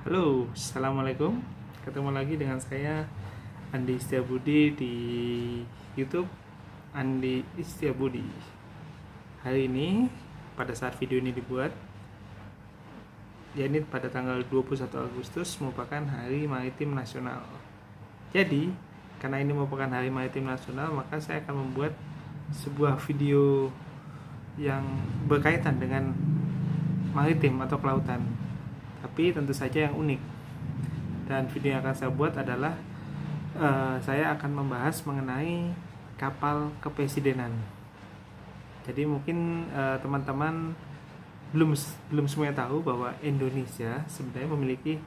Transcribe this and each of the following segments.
Halo, Assalamualaikum. Ketemu lagi dengan saya Andi Setiabudi di YouTube Andi Setiabudi. Hari ini pada saat video ini dibuat, yakni pada tanggal 21 Agustus merupakan Hari Maritim Nasional. Jadi, karena ini merupakan Hari Maritim Nasional, maka saya akan membuat sebuah video yang berkaitan dengan maritim atau kelautan, tapi tentu saja yang unik. Dan video yang akan saya buat adalah saya akan membahas mengenai kapal kepresidenan. Jadi mungkin teman-teman belum semuanya tahu bahwa Indonesia sebenarnya memiliki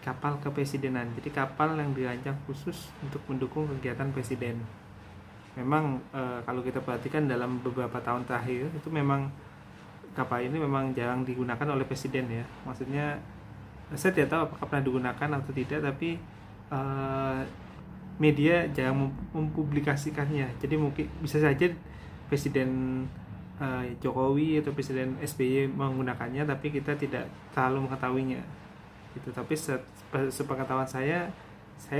kapal kepresidenan. Jadi kapal yang dirancang khusus untuk mendukung kegiatan presiden. Memang kalau kita perhatikan dalam beberapa tahun terakhir itu memang kapal ini memang jarang digunakan oleh presiden ya. Maksudnya saya tidak tahu apakah pernah digunakan atau tidak, tapi media jarang mempublikasikannya. Jadi mungkin bisa saja Presiden Jokowi atau Presiden SBY menggunakannya, tapi kita tidak terlalu mengetahuinya. Gitu. Tapi sepengetahuan saya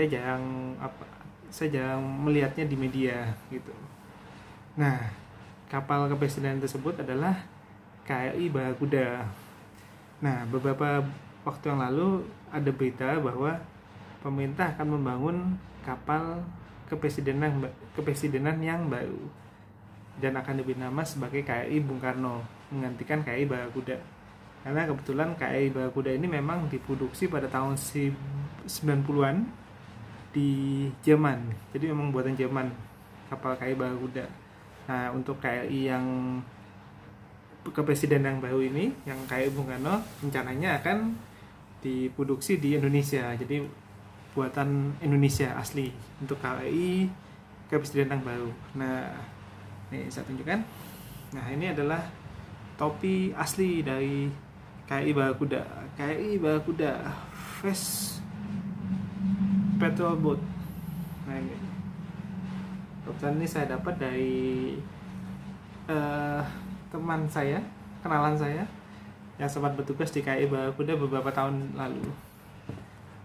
jarang melihatnya di media gitu. Nah, kapal kepresidenan tersebut adalah KRI Barakuda. Nah, beberapa waktu yang lalu ada berita bahwa pemerintah akan membangun kapal kepresidenan yang baru dan akan diberi nama sebagai KRI Bung Karno, menggantikan KRI Barakuda. Karena kebetulan KRI Barakuda ini memang diproduksi pada tahun 90-an di Jerman. Jadi memang buatan Jerman kapal KRI Barakuda. Nah, untuk KRI yang kepresidenan yang baru ini, yang KRI Bung Karno, rencananya akan diproduksi di Indonesia. Jadi buatan Indonesia asli untuk KRI kepresidenan yang baru. Nah, ini saya tunjukkan. Nah, ini adalah topi asli dari KRI Barakuda. KRI Barakuda Fresh Petrol Boat. Nah, ini kebetulan ini saya dapat dari teman saya, kenalan saya yang sempat bertugas di KRI Barakuda beberapa tahun lalu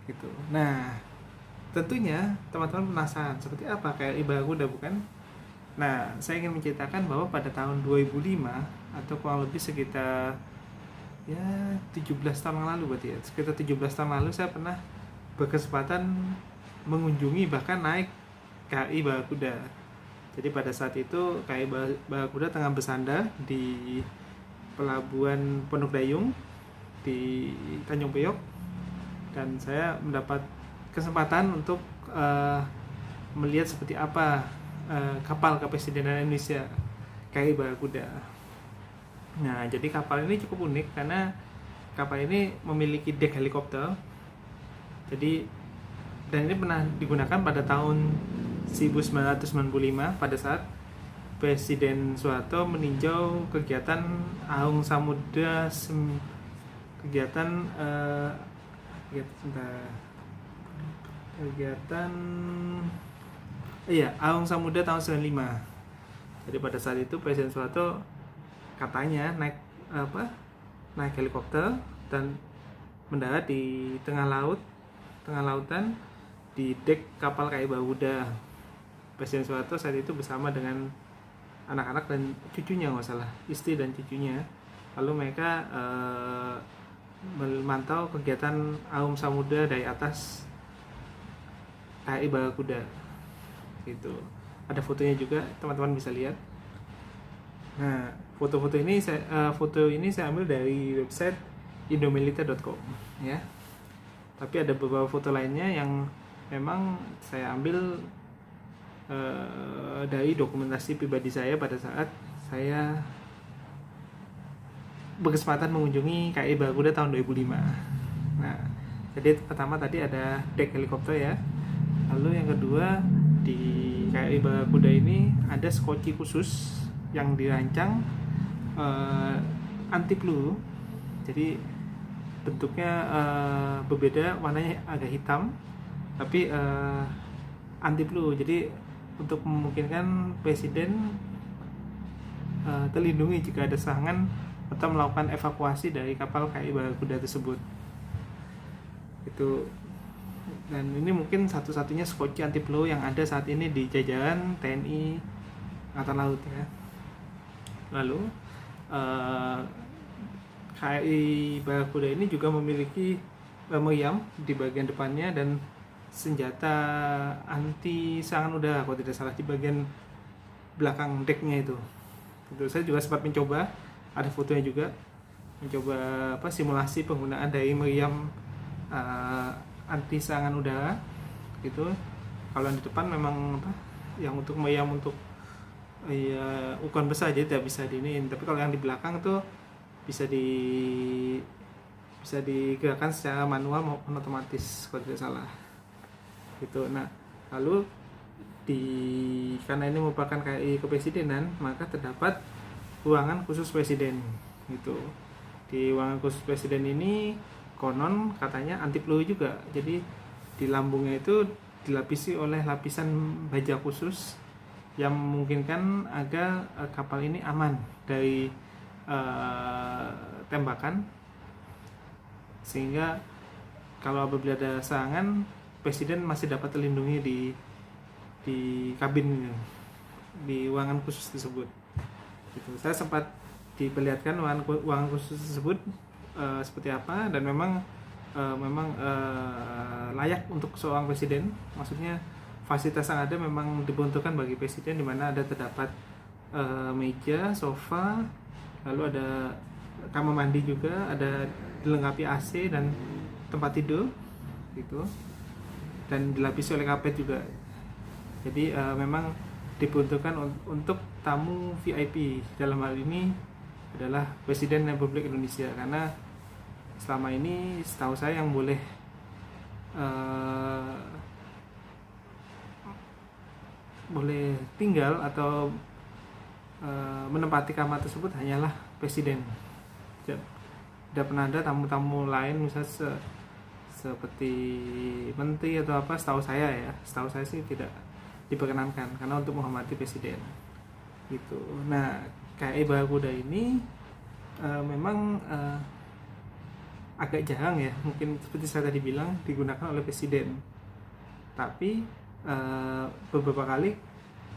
gitu. Nah, tentunya teman-teman penasaran seperti apa KRI Barakuda, bukan? Nah, saya ingin menceritakan bahwa pada tahun 2005 atau kurang lebih sekitar 17 tahun yang lalu berarti ya. Sekitar 17 tahun lalu saya pernah berkesempatan mengunjungi, bahkan naik KRI Barakuda. Jadi pada saat itu KRI Barakuda tengah bersandar di Pelabuhan Pondok Dayung di Tanjung Priok, dan saya mendapat kesempatan untuk melihat seperti apa kapal kepresidenan Indonesia KRI Barakuda. Nah, jadi kapal ini cukup unik karena kapal ini memiliki dek helikopter. Jadi, dan ini pernah digunakan pada tahun 1995 pada saat Presiden Soeharto meninjau kegiatan Aung Samudra Aung Samudra tahun 95. Jadi pada saat itu Presiden Soeharto katanya naik helikopter dan mendarat di tengah lautan di dek kapal KRI Barakuda. Presiden Soeharto saat itu bersama dengan anak-anak dan cucunya, nggak salah, istri dan cucunya. Lalu mereka memantau kegiatan Aung Samudra dari atas KRI Barakuda. Gitu. Ada fotonya juga, teman-teman bisa lihat. Nah, foto ini saya ambil dari website indomiliter.com ya. Tapi ada beberapa foto lainnya yang memang saya ambil dari dokumentasi pribadi saya pada saat saya berkesempatan mengunjungi KRI Barakuda tahun 2005. Nah, jadi pertama tadi ada dek helikopter ya. Lalu yang kedua, di KRI Barakuda ini ada skoci khusus yang dirancang anti peluru. Jadi bentuknya berbeda, warnanya agak hitam, tapi anti peluru. Jadi untuk memungkinkan presiden terlindungi jika ada serangan atau melakukan evakuasi dari kapal KRI Barakuda tersebut. itu. Dan ini mungkin satu-satunya skoci anti peluru yang ada saat ini di jajaran TNI Angkatan Laut ya. Lalu KRI Barakuda ini juga memiliki meriam di bagian depannya dan senjata anti serangan udara kalau tidak salah di bagian belakang decknya itu. Saya juga sempat mencoba, ada fotonya juga, mencoba simulasi penggunaan dari meriam anti serangan udara gitu. Kalau yang di depan memang yang untuk meriam untuk ukuran besar, jadi tidak bisa diinin. Tapi kalau yang di belakang tuh bisa digerakkan secara manual maupun otomatis kalau tidak salah gitu. Nah, lalu karena ini merupakan KRI kepresidenan, maka terdapat ruangan khusus presiden gitu. Di ruangan khusus presiden ini konon katanya anti peluru juga, jadi di lambungnya itu dilapisi oleh lapisan baja khusus yang memungkinkan agar kapal ini aman dari tembakan, sehingga kalau apabila ada serangan, presiden masih dapat terlindungi di kabin, di ruangan khusus tersebut gitu. Saya sempat diperlihatkan ruangan khusus tersebut seperti apa, dan memang layak untuk seorang presiden. Maksudnya fasilitas yang ada memang diperuntukkan bagi presiden, di mana ada terdapat meja, sofa, lalu ada kamar mandi juga, ada dilengkapi AC dan tempat tidur gitu, dan dilapisi oleh karpet juga. Jadi memang diperuntukkan untuk tamu VIP, dalam hal ini adalah Presiden Republik Indonesia, karena selama ini setahu saya yang boleh tinggal atau menempati kamar tersebut hanyalah presiden. Tidak pernah ada tamu-tamu lain, misalnya seperti menteri atau apa. Setahu saya sih tidak diperkenankan, karena untuk menghormati presiden gitu. Nah, KRI Barakuda ini memang agak jarang ya, mungkin seperti saya tadi bilang, digunakan oleh presiden, tapi beberapa kali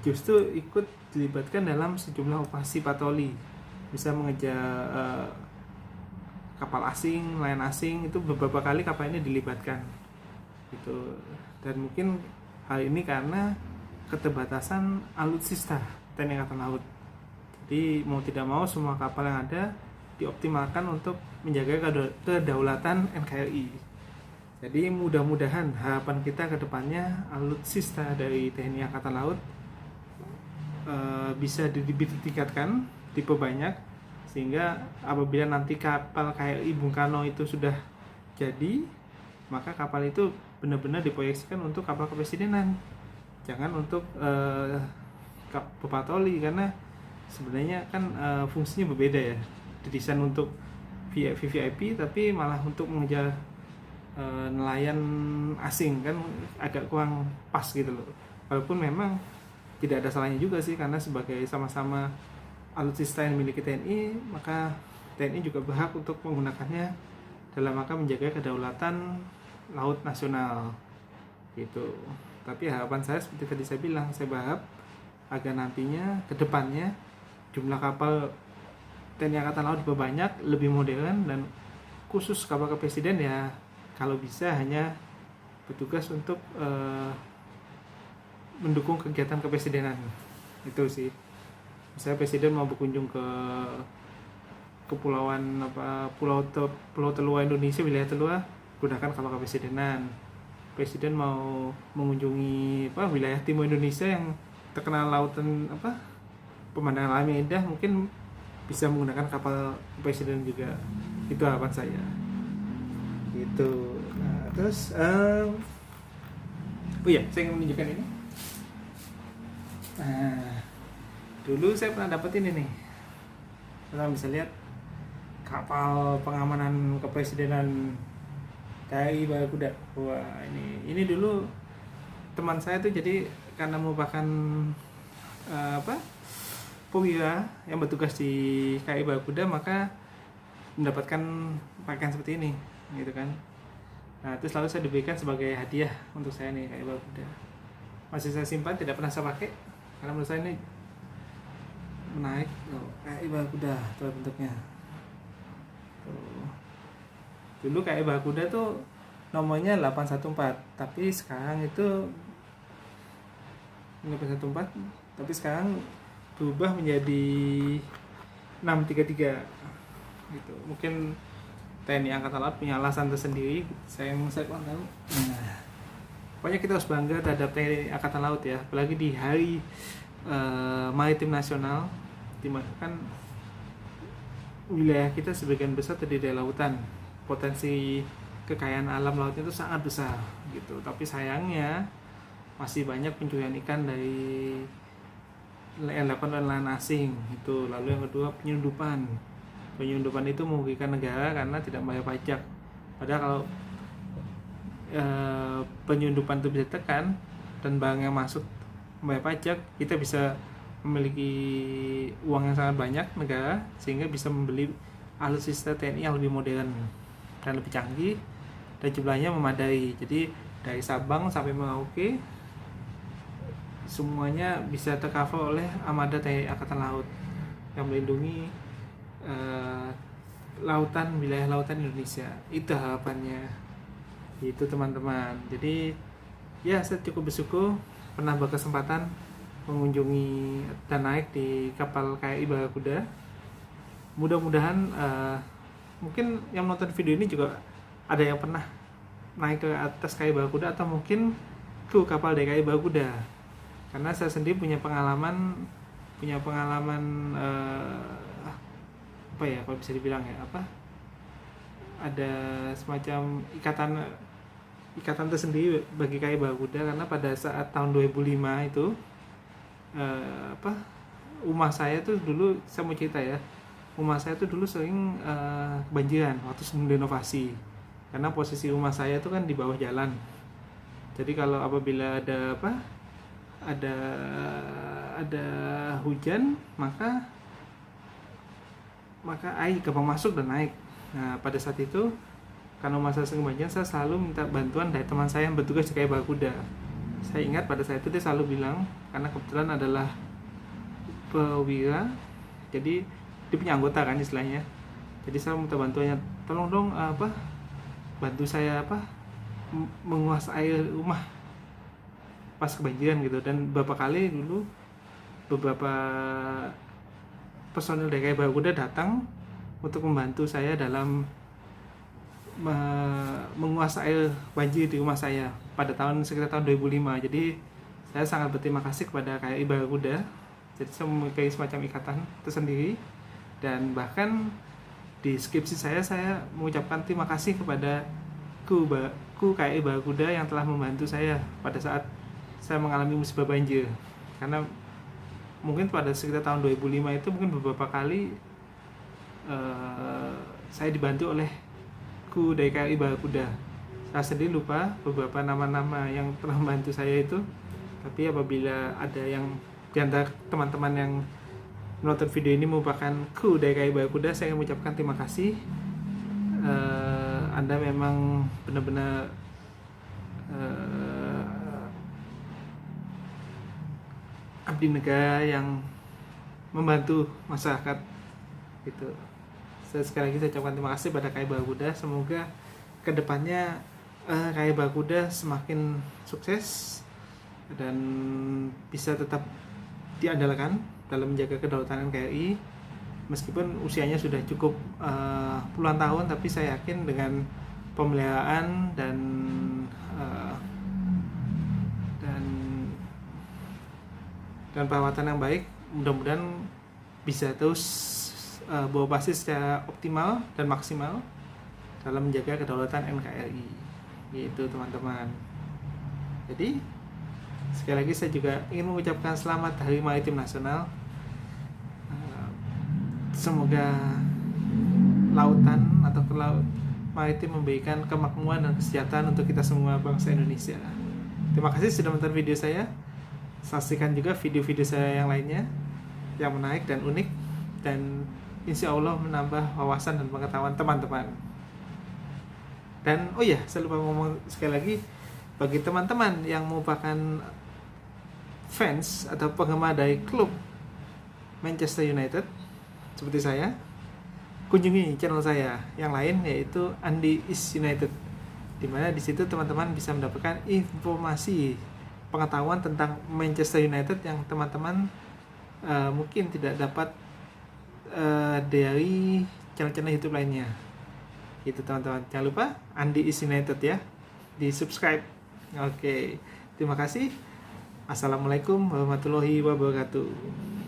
justru ikut dilibatkan dalam sejumlah operasi patroli, bisa mengejar kapal asing, nelayan asing. Itu beberapa kali kapal ini dilibatkan gitu. Dan mungkin hal ini karena keterbatasan alutsista TNI Angkatan Laut. Jadi mau tidak mau semua kapal yang ada dioptimalkan untuk menjaga kedaulatan NKRI. Jadi mudah-mudahan harapan kita ke depannya alutsista dari TNI Angkatan Laut bisa ditingkatkan, diperbanyak, sehingga apabila nanti kapal KRI Bung Karno itu sudah jadi, maka kapal itu benar-benar diproyeksikan untuk kapal kepresidenan, jangan untuk patroli, karena sebenarnya kan fungsinya berbeda ya, didesain untuk VIP tapi malah untuk mengejar nelayan asing, kan agak kurang pas gitu loh. Walaupun memang tidak ada salahnya juga sih, karena sebagai sama-sama alutsista yang dimiliki TNI, maka TNI juga berhak untuk menggunakannya dalam rangka menjaga kedaulatan laut nasional gitu. Tapi harapan saya seperti tadi saya bilang, saya berharap agar nantinya ke depannya jumlah kapal TNI Angkatan Laut diperbanyak, lebih modern, dan khusus kapal kepresiden ya kalau bisa hanya bertugas untuk mendukung kegiatan kepresidenan. Itu sih. Misalnya presiden mau berkunjung ke kepulauan pulau terluar Indonesia, wilayah terluar, gunakan kapal kepresidenan. Presiden mau mengunjungi wilayah timur Indonesia yang terkenal lautan pemandangan alam yang indah, mungkin bisa menggunakan kapal presiden juga. Itu harapan saya gitu. Nah, terus saya ingin menunjukkan ini. Nah, dulu saya pernah dapetin ini, kalian bisa lihat kapal pengamanan kepresidenan KRI Barakuda. Wah, ini dulu teman saya tuh, jadi karena merupakan perwira yang bertugas di KRI Barakuda, maka mendapatkan pakaian seperti ini gitu kan. Nah itu selalu saya diberikan sebagai hadiah untuk saya nih KAI Barakuda. Masih saya simpan, tidak pernah saya pakai karena menurut saya ini menarik. KAI Barakuda tuh bentuknya. Tuh. Dulu KAI Barakuda tuh nomornya 814, tapi sekarang itu 814, tapi sekarang berubah menjadi 633 gitu. Mungkin TNI Angkatan Laut punya alasan tersendiri, saya kurang tahu. Nah, pokoknya kita harus bangga terhadap TNI Angkatan Laut ya, apalagi di Hari Maritim Nasional, dimana kan wilayah kita sebagian besar terdiri dari lautan, potensi kekayaan alam lautnya itu sangat besar gitu. Tapi sayangnya masih banyak pencurian ikan dari yang dilakukan oleh nelayan asing itu. Lalu yang kedua penyelundupan itu merugikan negara karena tidak membayar pajak. Padahal kalau penyelundupan itu bisa ditekan dan barangnya masuk membayar pajak, kita bisa memiliki uang yang sangat banyak negara, sehingga bisa membeli alutsista TNI yang lebih modern dan lebih canggih dan jumlahnya memadai. Jadi dari Sabang sampai Merauke semuanya bisa tercover oleh armada TNI Angkatan Laut yang melindungi wilayah lautan Indonesia. Itu harapannya, itu teman-teman. Jadi ya saya cukup bersyukur pernah berkesempatan mengunjungi dan naik di kapal KRI Barakuda. Mudah-mudahan mungkin yang menonton video ini juga ada yang pernah naik ke atas KRI Barakuda atau mungkin kru kapal dari KRI Barakuda. Karena saya sendiri punya pengalaman apa ya, kalau bisa dibilang ya, ada semacam ikatan tersendiri bagi KRI Barakuda, karena pada saat tahun 2005 itu rumah saya tuh dulu, saya mau cerita ya, rumah saya tuh dulu sering kebanjiran waktu sebelum renovasi, karena posisi rumah saya tuh kan di bawah jalan. Jadi kalau apabila ada hujan, maka air gampang masuk dan naik. Nah pada saat itu karena masa sering banjir, saya selalu minta bantuan dari teman saya yang bertugas di KRI Barakuda. Saya ingat pada saat itu dia selalu bilang, karena kebetulan adalah perwira, jadi dia punya anggota kan istilahnya. Jadi saya minta bantuannya, tolong dong bantu saya menguas air rumah pas kebanjiran gitu. Dan beberapa kali dulu beberapa personil dari KRI Barakuda datang untuk membantu saya dalam menguas air banjir di rumah saya pada sekitar tahun 2005. Jadi saya sangat berterima kasih kepada KRI Barakuda. Jadi saya memiliki semacam ikatan tersendiri, dan bahkan di skripsi saya mengucapkan terima kasih kepada kru KRI Barakuda yang telah membantu saya pada saat saya mengalami musibah banjir. Karena mungkin pada sekitar tahun 2005 itu mungkin beberapa kali saya dibantu oleh kru dari KRI Barakuda. Saya sendiri lupa beberapa nama-nama yang telah membantu saya itu, tapi apabila ada yang di antara teman-teman yang menonton video ini merupakan kru dari KRI Barakuda, saya ingin mengucapkan terima kasih. Anda memang benar-benar abdi negara yang membantu masyarakat gitu. Sekali lagi saya ucapkan terima kasih pada KRI Barakuda. Semoga kedepannya KRI Barakuda semakin sukses dan bisa tetap diandalkan dalam menjaga kedaulatan KRI. Meskipun usianya sudah cukup puluhan tahun, tapi saya yakin dengan pemeliharaan dan perawatan yang baik, mudah-mudahan bisa terus beroperasi secara optimal dan maksimal dalam menjaga kedaulatan NKRI, gitu teman-teman. Jadi sekali lagi saya juga ingin mengucapkan selamat Hari Maritim Nasional. Semoga lautan atau laut maritim memberikan kemakmuran dan kesejahteraan untuk kita semua bangsa Indonesia. Terima kasih sudah menonton video saya. Saksikan juga video-video saya yang lainnya yang menarik dan unik, dan insya Allah menambah wawasan dan pengetahuan teman-teman. Dan oh ya, saya lupa ngomong sekali lagi, bagi teman-teman yang merupakan fans atau penggemar dari klub Manchester United seperti saya, kunjungi channel saya yang lain, yaitu Andi is United, dimana di situ teman-teman bisa mendapatkan informasi pengetahuan tentang Manchester United yang teman-teman mungkin tidak dapat dari channel-channel YouTube lainnya. Itu teman-teman, jangan lupa Andi is United ya, di subscribe. Oke, terima kasih. Assalamualaikum warahmatullahi wabarakatuh.